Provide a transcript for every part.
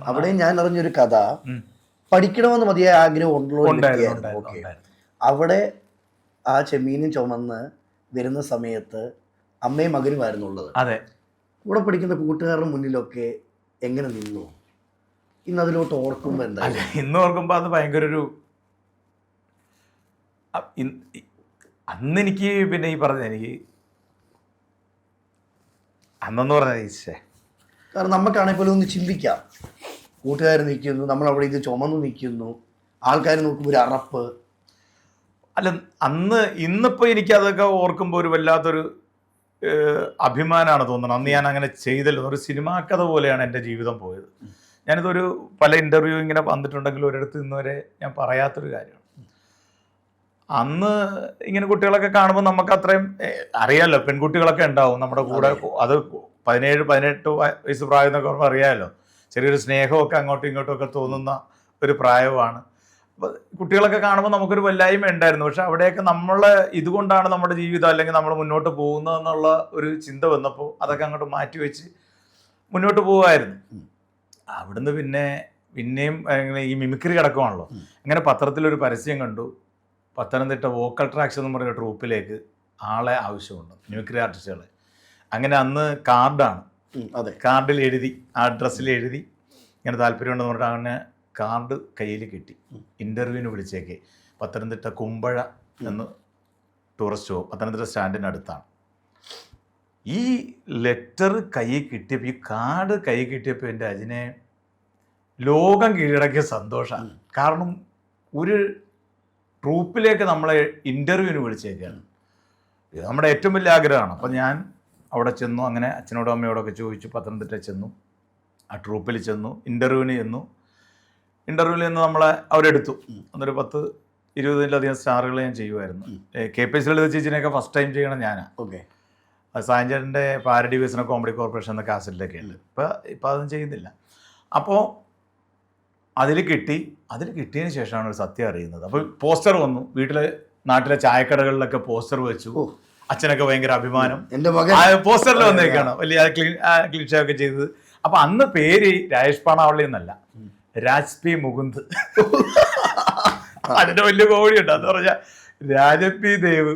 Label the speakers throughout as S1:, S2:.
S1: അവിടെ ഞാൻ അറിഞ്ഞൊരു കഥ, പഠിക്കണമെന്ന് മതിയായ ആഗ്രഹം അവിടെ ആ ചെമ്മീനും ചുമന്ന് വരുന്ന സമയത്ത് അമ്മയും മകനുമായിരുന്നു ഉള്ളത്.
S2: അതെ.
S1: കൂടെ പഠിക്കുന്ന കൂട്ടുകാരുടെ മുന്നിലൊക്കെ എങ്ങനെ നിന്നു? ഇന്ന് അതിലോട്ട് ഓർക്കുമ്പോ എന്താ?
S2: ഇന്ന് ഓർക്കുമ്പോ അത് ഭയങ്കര ഒരു അന്ന് എനിക്ക് പിന്നെ ഈ പറഞ്ഞ എനിക്ക് അന്നെന്ന് പറഞ്ഞ
S1: കാരണം നമുക്കാണെങ്കിൽ പോലും ഒന്ന് ചിന്തിക്കാം. കൂട്ടുകാർ നിൽക്കുന്നു, നമ്മളവിടെ ഇത് ചുമന്ന് നിൽക്കുന്നു, ആൾക്കാർ നോക്കുമ്പോൾ ഒരു അറപ്പ്.
S2: അല്ല, അന്ന് ഇന്നിപ്പോൾ എനിക്ക് അതൊക്കെ ഓർക്കുമ്പോൾ ഒരു വല്ലാത്തൊരു അഭിമാനമാണ് തോന്നുന്നത്. അന്ന് ഞാൻ അങ്ങനെ ചെയ്തല്ലോ. ഒരു സിനിമാ കഥ പോലെയാണ് എൻ്റെ ജീവിതം പോയത്. ഞാനിതൊരു പല ഇൻ്റർവ്യൂ ഇങ്ങനെ വന്നിട്ടുണ്ടെങ്കിലും ഒരിടത്ത് ഇന്നുവരെ ഞാൻ പറയാത്തൊരു കാര്യമാണ്. അന്ന് ഇങ്ങനെ കുട്ടികളൊക്കെ കാണുമ്പോൾ നമുക്ക് അത്രയും അറിയാമല്ലോ, പെൺകുട്ടികളൊക്കെ ഉണ്ടാവും നമ്മുടെ കൂടെ. അത് 17-18 വയസ്സ് പ്രായം എന്നൊക്കെ പറയുമ്പോൾ അറിയാമല്ലോ, ചെറിയൊരു സ്നേഹമൊക്കെ അങ്ങോട്ടും ഇങ്ങോട്ടും ഒക്കെ തോന്നുന്ന ഒരു പ്രായമാണ്. അപ്പോൾ കുട്ടികളൊക്കെ കാണുമ്പോൾ നമുക്കൊരു വല്ലായ്മ ഉണ്ടായിരുന്നു. പക്ഷെ അവിടെയൊക്കെ നമ്മളെ ഇതുകൊണ്ടാണ് നമ്മുടെ ജീവിതം അല്ലെങ്കിൽ നമ്മൾ മുന്നോട്ട് പോകുന്നതെന്നുള്ള ഒരു ചിന്ത വന്നപ്പോൾ അതൊക്കെ അങ്ങോട്ട് മാറ്റി വെച്ച് മുന്നോട്ട് പോകുമായിരുന്നു. അവിടുന്ന് പിന്നെയും ഈ മിമിക്രി കിടക്കുവാണല്ലോ. അങ്ങനെ പത്രത്തിലൊരു പരസ്യം കണ്ടു, പത്തനംതിട്ട വോക്കൽ ട്രാക്സ് എന്ന് പറയുന്ന ട്രൂപ്പിലേക്ക് ആളെ ആവശ്യമുണ്ട്, മിമിക്രി ആർട്ടിസ്റ്റുകളെ. അങ്ങനെ അന്ന് കാർഡാണ്,
S1: അതെ,
S2: കാർഡിൽ എഴുതി, ആ അഡ്രസ്സിൽ എഴുതി ഇങ്ങനെ താല്പര്യമുണ്ടെന്ന് പറഞ്ഞിട്ട് അങ്ങനെ കാർഡ് കയ്യിൽ കിട്ടി. ഇൻ്റർവ്യൂവിന് വിളിച്ചേക്ക് പത്തനംതിട്ട കുമ്പഴ എന്ന് ടൂറിസ്റ്റ് ഹോം, പത്തനംതിട്ട സ്റ്റാൻഡിൻ്റെ അടുത്താണ്. ഈ ലെറ്റർ കയ്യിൽ കിട്ടിയപ്പോൾ, ഈ കാർഡ് കയ്യിൽ കിട്ടിയപ്പോൾ എൻ്റെ അതിനെ ലോകം കീഴടക്കിയ സന്തോഷമാണ്. കാരണം ഒരു ട്രൂപ്പിലേക്ക് നമ്മളെ ഇൻ്റർവ്യൂവിന് വിളിച്ചേക്കാണ്. ഇത് നമ്മുടെ ഏറ്റവും വലിയ ആഗ്രഹമാണ്. അപ്പം ഞാൻ അവിടെ ചെന്നു, അങ്ങനെ അച്ഛനോടും അമ്മയോടൊക്കെ ചോദിച്ചു, പത്തനംതിട്ട ചെന്നു, ആ ട്രൂപ്പിൽ ചെന്നു, ഇൻ്റർവ്യൂവിന് ചെന്നു. ഇൻ്റർവ്യൂവിൽ നിന്ന് നമ്മളെ അവരെടുത്തു. അന്നൊരു 10-20 സ്റ്റാറുകൾ ഞാൻ ചെയ്യുമായിരുന്നു. KPS ലളിത ചേച്ചിനെയൊക്കെ ഫസ്റ്റ് ടൈം ചെയ്യണം ഞാനാണ്.
S1: ഓക്കെ.
S2: സാഞ്ചറിൻ്റെ പാരഡി വികസന കോമഡി കോർപ്പറേഷൻ എന്ന കാസറ്റിലൊക്കെ ഉണ്ട്. ഇപ്പം അതൊന്നും ചെയ്യുന്നില്ല. അപ്പോൾ അതിൽ കിട്ടിയതിന് ശേഷമാണ് ഒരു സത്യം അറിയുന്നത്. അപ്പോൾ പോസ്റ്റർ വന്നു, നാട്ടിലെ ചായക്കടകളിലൊക്കെ പോസ്റ്റർ വെച്ചു. അച്ഛനൊക്കെ ഭയങ്കര അഭിമാനം, പോസ്റ്ററിൽ വന്നേക്കാണ് വലിയ ക്ലീഷയൊക്കെ ചെയ്തത്. അപ്പം അന്ന് പേര് രാജേഷ് പാണാവള്ളി എന്നല്ല, രാജ് പി മുകുന്ദ്. അതിന്റെ വലിയ കോമഡിയുണ്ട്. എന്ന് പറഞ്ഞാൽ രാജൻ പി ദേവ്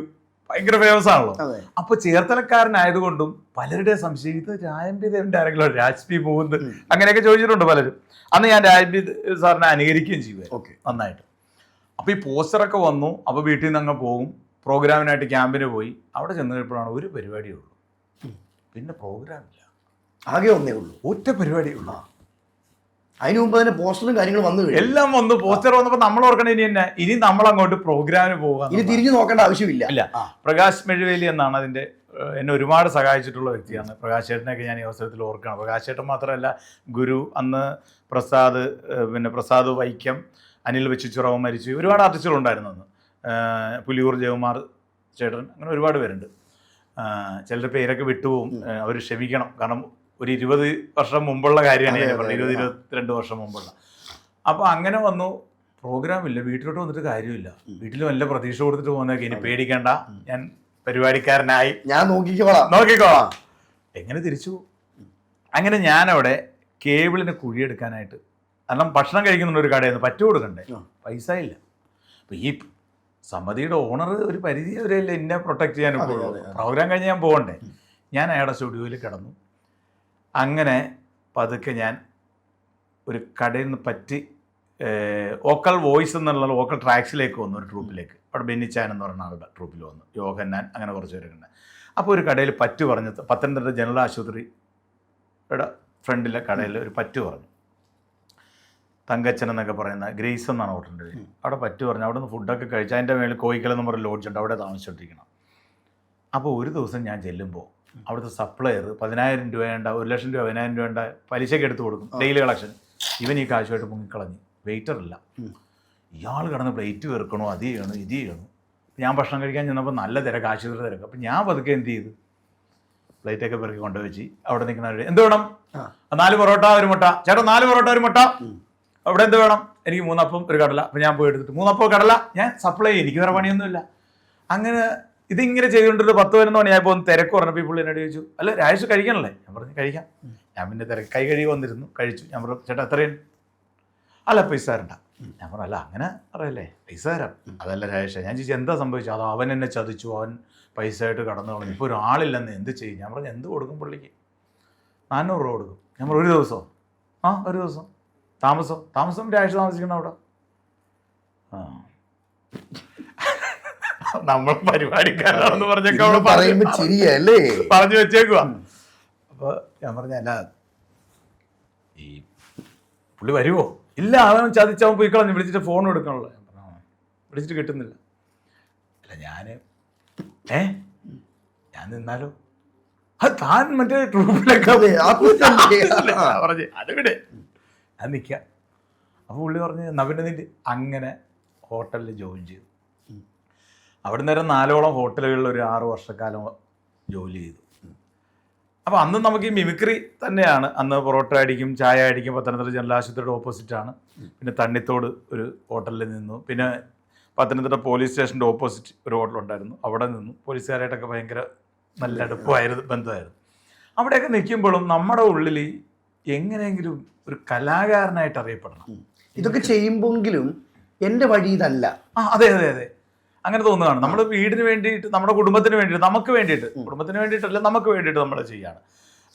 S2: ഭയങ്കര ഫേമസ് ആണല്ലോ. അപ്പൊ ചേർത്തലക്കാരനായതുകൊണ്ടും പലരുടെ സംശയം, ഇത് രാജൻ പി ദേവിന്റെ ആരെങ്കിലും രാജ് പി മുകുന്ദ് അങ്ങനെയൊക്കെ ചോദിച്ചിട്ടുണ്ട് പലരും. അന്ന് ഞാൻ രാജൻ പി സാറിനെ അനുകരിക്കുകയും ചെയ്യുമായിരുന്നു നന്നായിട്ട്. അപ്പൊ ഈ പോസ്റ്ററൊക്കെ വന്നു. അപ്പൊ വീട്ടിൽ നിന്ന് അങ്ങ് പോകും, പ്രോഗ്രാമിനായിട്ട് ക്യാമ്പിന് പോയി. അവിടെ ചെന്ന് കഴിഞ്ഞപ്പോഴാണ് ഒരു പരിപാടിയേ ഉള്ളൂ, പിന്നെ പ്രോഗ്രാമില്ല,
S1: ആകെ ഒന്നേ ഉള്ളൂ,
S2: ഒറ്റ പരിപാടിയേ ഉള്ളൂ.
S1: അതിന് മുമ്പ് തന്നെ പോസ്റ്ററും കാര്യങ്ങളും വന്നു,
S2: എല്ലാം വന്നു. പോസ്റ്റർ വന്നപ്പോൾ നമ്മൾ ഓർക്കണേ ഇനി നമ്മൾ അങ്ങോട്ട് പ്രോഗ്രാമിന് പോകാൻ,
S1: ഇനി തിരിഞ്ഞു നോക്കേണ്ട ആവശ്യമില്ല.
S2: പ്രകാശ് മെഴുവേലി എന്നാണ് അതിന്റെ, എന്നെ ഒരുപാട് സഹായിച്ചിട്ടുള്ള വ്യക്തിയാണ്. പ്രകാശ് ചേട്ടനെയൊക്കെ ഞാൻ ഈ അവസരത്തിൽ ഓർക്കണം. പ്രകാശ് ചേട്ടൻ മാത്രമല്ല, ഗുരു, അന്ന് പ്രസാദ് വൈക്കം, അനിൽ വെച്ചിച്ചുറവ് മരിച്ചു, ഒരുപാട് ആർട്ടിസ്റ്റുകളുണ്ടായിരുന്നു അന്ന്. പുലിയൂർ ജയകുമാർ ചേട്ടൻ, അങ്ങനെ ഒരുപാട് പേരുണ്ട്. ചിലരുടെ പേരൊക്കെ വിട്ടുപോകും, അവർ ക്ഷമിക്കണം. കാരണം ഒരു 20 വർഷം മുമ്പുള്ള കാര്യമാണ് ഞാൻ പറഞ്ഞത്, 20-22 വർഷം മുമ്പുള്ള. അപ്പോൾ അങ്ങനെ വന്നു, പ്രോഗ്രാമില്ല, വീട്ടിലോട്ട് വന്നിട്ട് കാര്യമില്ല. വീട്ടിൽ വല്ല പ്രതീക്ഷ കൊടുത്തിട്ട് പോകുന്നതൊക്കെ, ഇനി പേടിക്കേണ്ട, ഞാൻ പരിപാടിക്കാരനായി, ഞാൻ നോക്കിക്കോളാം. എങ്ങനെ തിരിച്ചു? അങ്ങനെ ഞാനവിടെ കേബിളിന് കുഴിയെടുക്കാനായിട്ട്, കാരണം ഭക്ഷണം കഴിക്കുന്നുണ്ട് ഒരു കടയിൽ നിന്ന്, പറ്റു കൊടുക്കണ്ടേ, പൈസ ഇല്ല. അപ്പോൾ ഈ സമിതിയുടെ ഓണർ ഒരു പരിധി വരെയല്ലേ എന്നെ പ്രൊട്ടക്ട് ചെയ്യാൻ, പ്രോഗ്രാം കഴിഞ്ഞ് ഞാൻ പോകണ്ടേ. ഞാൻ അയാളുടെ സ്റ്റുഡിയോയിൽ കിടന്നു. അങ്ങനെ പതുക്കെ ഞാൻ ഒരു കടയിൽ നിന്ന് പറ്റി വോക്കൽ വോയിസ് എന്നുള്ള വോക്കൽ ട്രാക്സിലേക്ക് വന്നു, ഒരു ട്രൂപ്പിലേക്ക്. അവിടെ ബെന്നിച്ചാൻ എന്ന് പറഞ്ഞ ആളുടെ ട്രൂപ്പിൽ വന്നു, യോഹന്നാൻ, അങ്ങനെ കുറച്ച് പേരൊക്കെ ഉണ്ട്. അപ്പോൾ ഒരു കടയിൽ പറ്റു പറഞ്ഞു, പത്തനംതിട്ട ജനറൽ ആശുപത്രിയുടെ ഫ്രണ്ടിലെ കടയിൽ ഒരു പറ്റു പറഞ്ഞു, തങ്കച്ചൻ എന്നൊക്കെ പറയുന്ന, ഗ്രേസ് എന്നാണ് ഹോട്ടലിൻ്റെ പേര്. അവിടെ പറ്റു പറഞ്ഞു. അവിടെ നിന്ന് ഫുഡൊക്കെ കഴിച്ച് അതിൻ്റെ മേളിൽ കോയിക്കൽ എന്ന് പറഞ്ഞ ലോഡ്ജ് ഉണ്ട്, അവിടെ താമസിച്ചോണ്ടിരിക്കണം. അപ്പോൾ ഒരു ദിവസം ഞാൻ ചെല്ലുമ്പോൾ അവിടുത്തെ സപ്ലയർ 10,000 രൂപ വേണ്ട, 1,00,000 രൂപ 10,000 രൂപ വേണ്ട പലിശയ്ക്ക് എടുത്ത് കൊടുക്കും, ഡെയിലി കളക്ഷൻ. ഇവൻ ഈ കാശുമായിട്ട് മുങ്ങിക്കളഞ്ഞ്, വെയിറ്ററില്ല. ഇയാൾ കിടന്ന് പ്ലേറ്റ് വെറുക്കണോ, അത് ചെയ്യണം, ഇത് ചെയ്യണം. ഞാൻ ഭക്ഷണം കഴിക്കാൻ ചെന്നപ്പോൾ നല്ല തിരക്ക്, ആശുപത്രി തിരക്ക്. അപ്പം ഞാൻ പതുക്കെ എന്ത് ചെയ്തു, പ്ലേറ്റൊക്കെ പെറുക്കി കൊണ്ടുവച്ച് അവിടെ നിൽക്കുന്നവർ, എന്ത് വേണം? 4 പൊറോട്ട 1 മുട്ട. ചേട്ടാ 4 പൊറോട്ട 1 മുട്ട. അവിടെ എന്ത് വേണം? എനിക്ക് 3 അപ്പം 1 കടല. അപ്പം ഞാൻ പോയി എടുത്തിട്ട് 3 അപ്പം കടല, ഞാൻ സപ്ലൈ ചെയ്യും, എനിക്ക് വേറെ പണിയൊന്നുമില്ല. അങ്ങനെ ഇതിങ്ങനെ ചെയ്തുകൊണ്ടൊരു 10-11 മണിയായപ്പോൾ ഒന്ന് തിരക്ക് പറഞ്ഞപ്പോൾ ഈ പുള്ളി എന്നോട് ചോദിച്ചു, അല്ല രാജേഷ് കഴിക്കണല്ലേ? ഞാൻ പറഞ്ഞു കഴിക്കാം. ഞാൻ പിന്നെ കൈ കഴുകി വന്നിരുന്നു, കഴിച്ചു. ഞാൻ പറഞ്ഞു ചേട്ടാ എത്രയും, അല്ല പൈസ തരണ്ട. ഞാൻ പറഞ്ഞു അല്ല അങ്ങനെ അറിയല്ലേ, പൈസ തരാം. അതല്ല രാജേഷ. ഞാൻ ചോദിച്ചു എന്താ സംഭവിച്ചത്? അത് അവൻ എന്നെ ചതിച്ചു, അവൻ പൈസ ആയിട്ട് കടന്നു കളഞ്ഞു, ഇപ്പോൾ ഒരാളില്ലെന്ന് എന്ത് ചെയ്യും? ഞാൻ പറഞ്ഞു എന്ത് കൊടുക്കും പുള്ളിക്ക്? 400 രൂപ കൊടുക്കും. ഞാൻ പറഞ്ഞു ഒരു ദിവസമോ? ഒരു ദിവസം. താമസം രാജേഷ് താമസിക്കണം അവിടെ. നമ്മൾ പരിപാടിക്കാരാണെന്ന്
S1: പറയുമ്പോ ചിരിയല്ലേ
S2: പറഞ്ഞു വെച്ചേക്കുവാ. അപ്പോൾ ഞാൻ പറഞ്ഞ അല്ല ഈ പുള്ളി വരുമോ? ഇല്ല, അവൻ ചതിച്ചവൻ പോയി കളഞ്ഞു, വിളിച്ചിട്ട് ഫോൺ എടുക്കണല്ലോ. ഞാൻ പറഞ്ഞു വിളിച്ചിട്ട് കിട്ടുന്നില്ല. അല്ല ഞാൻ നിന്നാലോ? താൻ മറ്റേ ട്രൂപ്പിലൊക്കെ പറഞ്ഞ് അതിവിടെ ഞാൻ നിൽക്കാം. അപ്പോൾ പുള്ളി പറഞ്ഞ് എന്നാ പിന്നെ നിന്റെ അങ്ങനെ ഹോട്ടലിൽ ജോയിൻ ചെയ്തു. അവിടെ നേരം 4ഓളം ഹോട്ടലുകളിൽ ഒരു 6 വർഷക്കാലം ജോലി ചെയ്തു. അപ്പോൾ അന്ന് നമുക്ക് ഈ മിമിക്രി തന്നെയാണ്. അന്ന് പൊറോട്ട അടിക്കും, ചായ അടിക്കും. പത്തനംതിട്ട ജനറൽ ആശുപത്രിയുടെ ഓപ്പോസിറ്റാണ്. പിന്നെ തണ്ണിത്തോട് ഒരു ഹോട്ടലിൽ നിന്നു. പിന്നെ പത്തനംതിട്ട പോലീസ് സ്റ്റേഷൻ്റെ ഓപ്പോസിറ്റ് ഒരു ഹോട്ടലുണ്ടായിരുന്നു, അവിടെ നിന്നു. പോലീസുകാരായിട്ടൊക്കെ ഭയങ്കര നല്ല അടുപ്പമായിരുന്നു, ബന്ധമായിരുന്നു. അവിടെയൊക്കെ നിൽക്കുമ്പോഴും നമ്മുടെ ഉള്ളിൽ എങ്ങനെയെങ്കിലും ഒരു കലാകാരനായിട്ട് അറിയപ്പെടണം.
S1: ഇതൊക്കെ ചെയ്യുമ്പോഴെങ്കിലും എൻ്റെ വഴി ഇതല്ല.
S2: അതെ അങ്ങനെ തോന്നുകയാണ്. നമ്മൾ വീടിന് വേണ്ടിയിട്ട്, നമ്മുടെ കുടുംബത്തിന് വേണ്ടിയിട്ട്, നമുക്ക് വേണ്ടിയിട്ട്, കുടുംബത്തിന് വേണ്ടിയിട്ടല്ല നമുക്ക് വേണ്ടിയിട്ട് നമ്മൾ ചെയ്യാണ്.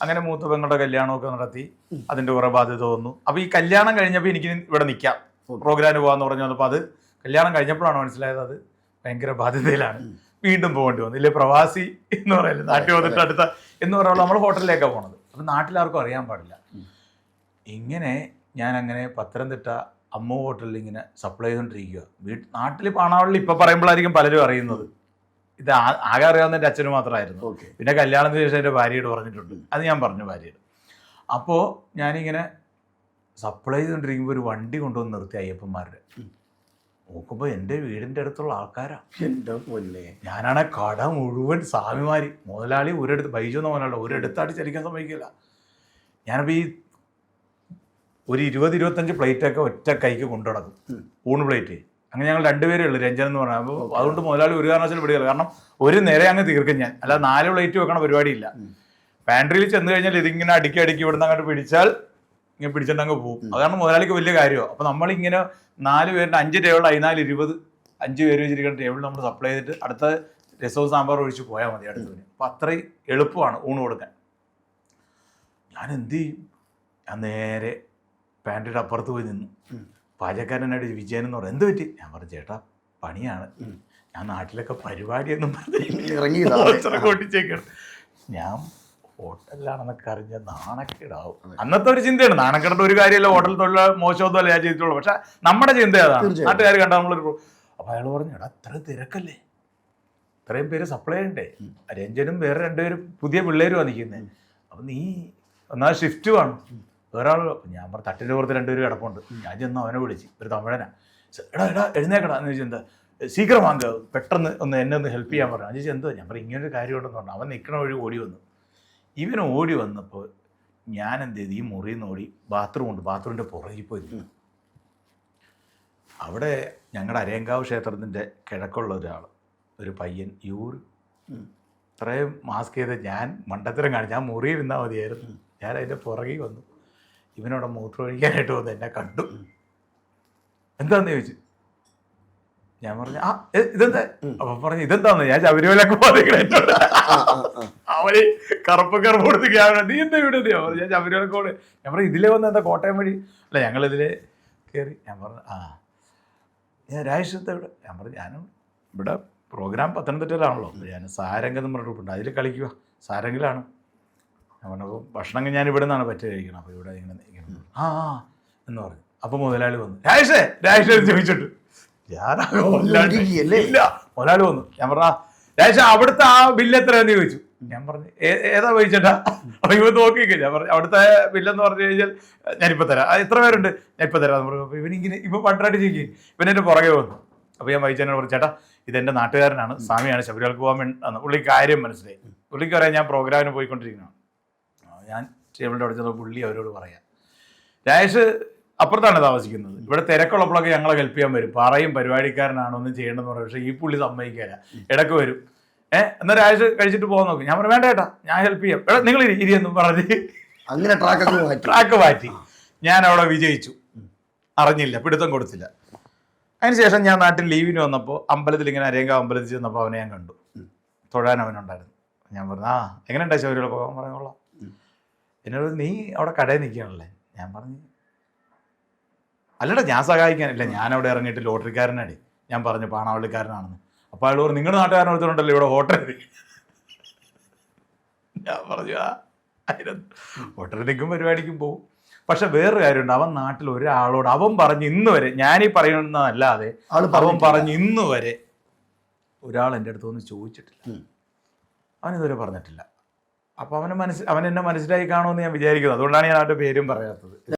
S2: അങ്ങനെ മൂത്ത പെങ്ങളുടെ കല്യാണമൊക്കെ നടത്തി. അതിൻ്റെ കുറേ ബാധ്യത വന്നു. അപ്പോൾ ഈ കല്യാണം കഴിഞ്ഞപ്പോൾ എനിക്ക് ഇവിടെ നിൽക്കാം, പ്രോഗ്രാമിന് പോകാമെന്ന് പറഞ്ഞു വന്നപ്പോൾ അത് കല്യാണം കഴിഞ്ഞപ്പോഴാണ് മനസ്സിലായത് അത് ഭയങ്കര ബാധ്യതയിലാണ്. വീണ്ടും പോകേണ്ടി വന്നു. ഇല്ലേ പ്രവാസി എന്ന് പറയുന്നത്, നാട്ടിൽ വന്നിട്ട് അടുത്ത എന്ന് പറയുമ്പോൾ നമ്മൾ ഹോട്ടലിലേക്കാണ് പോണത്. അപ്പം നാട്ടിലാർക്കും അറിയാൻ പാടില്ല. ഇങ്ങനെ ഞാൻ അങ്ങനെ പത്തനംതിട്ട അമ്മ ഹോട്ടലിൽ ഇങ്ങനെ സപ്ലൈ ചെയ്തുകൊണ്ടിരിക്കുക. നാട്ടിൽ പാണാവള്ളിൽ ഇപ്പം പറയുമ്പോഴായിരിക്കും പലരും അറിയുന്നത്. ഇത് ആകെ അറിയാവുന്ന എൻ്റെ അച്ഛന് മാത്രമായിരുന്നു. പിന്നെ കല്യാണത്തിന് ശേഷം എൻ്റെ ഭാര്യയോട് പറഞ്ഞിട്ടുണ്ട്, അത് ഞാൻ പറഞ്ഞു ഭാര്യയോട്. അപ്പോൾ ഞാനിങ്ങനെ സപ്ലൈ ചെയ്തുകൊണ്ടിരിക്കുമ്പോൾ ഒരു വണ്ടി കൊണ്ടുവന്ന് നിർത്തി അയ്യപ്പന്മാരുടെ. നോക്കുമ്പോൾ എൻ്റെ വീടിൻ്റെ അടുത്തുള്ള ആൾക്കാരാണ്.
S1: എൻ്റെ പൊന്നെ.
S2: ഞാനാണെ കട മുഴുവൻ സ്വാമിമാരി, മുതലാളി ഒരിടത്ത്, ബൈജു എന്ന മുതലാളി ഒരിടത്തായിട്ട് ചലിക്കാൻ സമ്മതിക്കില്ല. ഞാനപ്പോൾ ഈ ഒരു 20-25 പ്ലേറ്റൊക്കെ ഒറ്റ കൈക്ക് കൊണ്ടു നടക്കും, ഊണ് പ്ലേറ്റ്. അങ്ങനെ ഞങ്ങൾ 2 പേരേ ഉള്ളൂ, രഞ്ജൻ എന്ന് പറഞ്ഞാൽ. അപ്പോൾ അതുകൊണ്ട് മുതലാളി ഒരു കാരണവശാലും പിടിക്കില്ല. കാരണം ഒരു നേരെ അങ്ങ് തീർക്കും ഞാൻ, അല്ല 4 പ്ലേറ്റ് വെക്കണ പരിപാടിയില്ല. പാൻട്രിയിൽ ചെന്ന് കഴിഞ്ഞാൽ ഇതിങ്ങനെ അടുക്കി ഇവിടുന്ന് അങ്ങോട്ട് പിടിച്ചാൽ ഇങ്ങനെ പിടിച്ചിട്ട് അങ്ങ് പോകും. അതാണ് മുതലാളിക്ക് വലിയ കാര്യമോ. അപ്പോൾ നമ്മളിങ്ങനെ 4 പേരുടെ 5 ടേബിൾ 14-20 5 പേര് വെച്ചിരിക്കുന്ന ടേബിൾ നമ്മൾ സപ്ലൈ ചെയ്തിട്ട് അടുത്ത രസവും സാമ്പാറും ഒഴിച്ച് പോയാൽ മതി അടുത്തതിന്. അപ്പോൾ അത്രയും എളുപ്പമാണ് ഊണ് കൊടുക്കാൻ. ഞാൻ എന്ത് ചെയ്യും? ഞാൻ നേരെ പാൻറ്റിയുടെ അപ്പുറത്ത് പോയി നിന്നു. പാചകക്കാരനായിട്ട് വിജയൻ എന്ന് പറഞ്ഞു എന്ത് പറ്റി? ഞാൻ പറഞ്ഞു ചേട്ടാ പണിയാണ്, ഞാൻ നാട്ടിലൊക്കെ പരിപാടിയൊന്നും
S1: ഇറങ്ങി
S2: കൊട്ടിച്ചേക്കാണ്. ഞാൻ ഹോട്ടലിലാണെന്നൊക്കെ അറിഞ്ഞ നാണക്കേടാവും. അന്നത്തെ ഒരു ചിന്തയാണ്. നാണക്കേടേണ്ട ഒരു കാര്യമല്ല, ഹോട്ടൽ തൊഴിൽ മോശമൊന്നും അല്ല ഞാൻ ചെയ്തിട്ടുള്ളൂ. പക്ഷെ നമ്മുടെ ചിന്ത അതാണ്, നാട്ടുകാർ കണ്ട നമ്മളൊരു. അപ്പോൾ അയാൾ പറഞ്ഞു എടാ ഇത്രയും തിരക്കല്ലേ, ഇത്രയും പേര് സപ്ലൈ ചെയ്യണ്ടേ? രഞ്ജനും വേറെ 2 പേരും പുതിയ പിള്ളേരുമാണ് നിൽക്കുന്നത്. അപ്പം നീ എന്നാൽ ഷിഫ്റ്റ് വേണം വേറൊരാൾ. ഞാൻ പറഞ്ഞു തട്ടിൻ്റെ പുറത്ത് 2 പേര് കിടപ്പുണ്ട്. ഞാൻ ചെന്ന് അവനെ വിളിച്ച്, ഒരു തമിഴനാ. എടാ എഴുന്നേക്കടാ എന്ന് ചോദിച്ചാൽ എന്താ സീക്കിരം വാങ്ങുക, പെട്ടെന്ന് എന്നെ ഒന്ന് ഹെൽപ്പ് ചെയ്യാൻ പറഞ്ഞു. ഞാൻ ചോദിച്ചാൽ എന്തോ? ഞാൻ പറഞ്ഞു ഇങ്ങനൊരു കാര്യമുണ്ടെന്ന് പറഞ്ഞു. അവൻ നിൽക്കണ വഴി ഓടി വന്നു. ഇവൻ ഓടി വന്നപ്പോൾ ഞാൻ എന്ത് ചെയ്തു? ഈ മുറിയിൽ നിന്ന് ഓടി ബാത്റൂമിൻ്റെ പുറകിൽ പോയി. അവിടെ ഞങ്ങളുടെ അരയങ്കാവ് ക്ഷേത്രത്തിൻ്റെ കിഴക്കുള്ള ഒരു പയ്യൻ ഇത്രയും മാസ്ക് ചെയ്ത് ഞാൻ മണ്ടത്തരം കാണിച്ചു. ഞാൻ മുറിയിൽ ഇരുന്നാൽ മതിയായിരുന്നു. ഞാൻ അതിൻ്റെ പുറകിൽ വന്നു. ഇവനോടെ മൂത്രമൊഴിക്കാനായിട്ട് വന്ന് എന്നെ കണ്ടു. എന്താന്ന് ചോദിച്ചു. ഞാൻ പറഞ്ഞു ഇതെന്താ? അപ്പൊ പറഞ്ഞു ഇതെന്താന്ന്. ഞാൻ ശബരിമലൊക്കെ പോകാൻ അവന് കറുപ്പ് കൊടുത്ത് നീ എന്താ ഇവിടെ? ഞാൻ ശബരിമലക്ക് പോകണേ. ഞാൻ പറഞ്ഞു ഇതിലേ വന്ന് എന്താ കോട്ടയം വഴി? അല്ല ഞങ്ങളിതിലേ കയറി. ഞാൻ പറഞ്ഞു ഞാൻ രാജേഷത്തെ ഇവിടെ. ഞാൻ പറഞ്ഞു ഞാനും ഇവിടെ പ്രോഗ്രാം പത്തനംതിട്ടയിലാണല്ലോ, ഞാൻ സാരംഗം എന്ന് പറഞ്ഞ ഗ്രൂപ്പുണ്ട്, അതിൽ കളിക്കുക. സാരംഗിലാണ്. ഞാൻ പറഞ്ഞപ്പോൾ ഭക്ഷണം ഞാൻ ഇവിടെ നിന്നാണ് പറ്റി കഴിക്കണം. അപ്പോൾ ഇവിടെ ഇങ്ങനെ എന്ന് പറഞ്ഞു. അപ്പോൾ മുതലാളി വന്നു. രാജേഷ് ചോദിച്ചിട്ട് ഇല്ല. മുതലാളി വന്നു. ഞാൻ പറഞ്ഞ രാജേഷ് അവിടുത്തെ ആ ബില്ല് എത്രയാന്ന് ചോദിച്ചു. ഞാൻ പറഞ്ഞു ഏതാ ചോദിച്ചേട്ടാ? അപ്പോൾ ഇവ നോക്കിക്കോ. ഞാൻ പറഞ്ഞു അവിടുത്തെ ബില്ലെന്ന് പറഞ്ഞു കഴിഞ്ഞാൽ ഞാനിപ്പോൾ തരാം. എത്ര പേരുണ്ട്? ഞാൻ ഇപ്പോൾ തരാം എന്ന് പറഞ്ഞു. അപ്പോൾ ഇവനിങ്ങനെ ഇപ്പോൾ പണ്ടായിട്ട് ചെയ്യും. ഇവനെൻ്റെ പുറകെ വന്നു. അപ്പോൾ ഞാൻ വൈച്ചേനോട് പറഞ്ഞു ചേട്ടാ ഇതെൻ്റെ നാട്ടുകാരനാണ്, സ്വാമിയാണ്, ശബരിമലക്ക് പോകാൻ വേണ്ടി. പുള്ളിക്ക് കാര്യം മനസ്സിലായി. പുള്ളിക്ക് പറയാം ഞാൻ പ്രോഗ്രാമിന് പോയിക്കൊണ്ടിരിക്കുന്നതാണ്. ഞാൻ ടേബിളിൻ്റെ അവിടെ ചെന്ന പുള്ളി അവരോട് പറയാം രാജേഷ് അപ്പുറത്താണ് താമസിക്കുന്നത്, ഇവിടെ തിരക്കുള്ളപ്പോഴൊക്കെ ഞങ്ങളെ ഹെൽപ്പ് ചെയ്യാൻ വരും, പറയും പരിപാടിക്കാരനാണ് ഒന്നും ചെയ്യേണ്ടതെന്ന് പറയും. പക്ഷേ ഈ പുള്ളി സമ്മതിക്കാല, ഇടയ്ക്ക് വരും. എന്നാൽ രാജേഷ് കഴിച്ചിട്ട് പോകാൻ നോക്കും. ഞാൻ പറഞ്ഞു വേണ്ട ചേട്ടാ ഞാൻ ഹെൽപ്പ് ചെയ്യാം. നിങ്ങൾ ഇരിയെന്നും പറഞ്ഞ്
S1: അങ്ങനെ ട്രാക്കൊക്കെ മാറ്റി.
S2: ട്രാക്ക് മാറ്റി. ഞാൻ അവിടെ വിജയിച്ചു, അറിഞ്ഞില്ല, പിടുത്തം കൊടുത്തില്ല. അതിനുശേഷം ഞാൻ നാട്ടിൽ ലീവിന് വന്നപ്പോൾ അമ്പലത്തിൽ ഇങ്ങനെ അരേങ്കാവ് അമ്പലത്തിൽ ചെന്നപ്പോൾ അവനെ ഞാൻ കണ്ടു. തൊഴാൻ അവനുണ്ടായിരുന്നു. ഞാൻ പറഞ്ഞു, എങ്ങനെ ഉണ്ടായി ശബരിമല? അവൻ പറഞ്ഞോളാം. എന്നോട് നീ അവിടെ കടയിൽ നിൽക്കുകയാണല്ലേ? ഞാൻ പറഞ്ഞു, അല്ലടാ ഞാൻ സഹായിക്കാനില്ല, ഞാനവിടെ ഇറങ്ങിയിട്ട് ലോട്ടറിക്കാരനാണ്. ഞാൻ പറഞ്ഞു പാണാവള്ളിക്കാരനാണെന്ന്. അപ്പോൾ അയാൾ പറഞ്ഞു, നിങ്ങളുടെ നാട്ടുകാരൻ ഒരുത്തരുണ്ടല്ലോ ഇവിടെ ഹോട്ടലിൽ. ഞാൻ പറഞ്ഞു, ഹോട്ടലിൽ നിൽക്കും പരിപാടിക്കും പോകും. പക്ഷെ വേറൊരു കാര്യമുണ്ട്, അവൻ നാട്ടിൽ ഒരാളോട് അവൻ പറഞ്ഞ് ഇന്ന് വരെ, ഞാനീ പറയുന്നതല്ലാതെ അവൻ പറഞ്ഞ് ഇന്ന് വരെ ഒരാൾ എൻ്റെ അടുത്ത് ഒന്ന് ചോദിച്ചിട്ടില്ല. അവനിതുവരെ പറഞ്ഞിട്ടില്ല. അപ്പോൾ അവൻ എന്നെ മനസ്സിലായി കാണുമെന്ന് ഞാൻ വിചാരിക്കുന്നു. അതുകൊണ്ടാണ് ഞാൻ അവൻ്റെ പേരും പറയാത്തത്.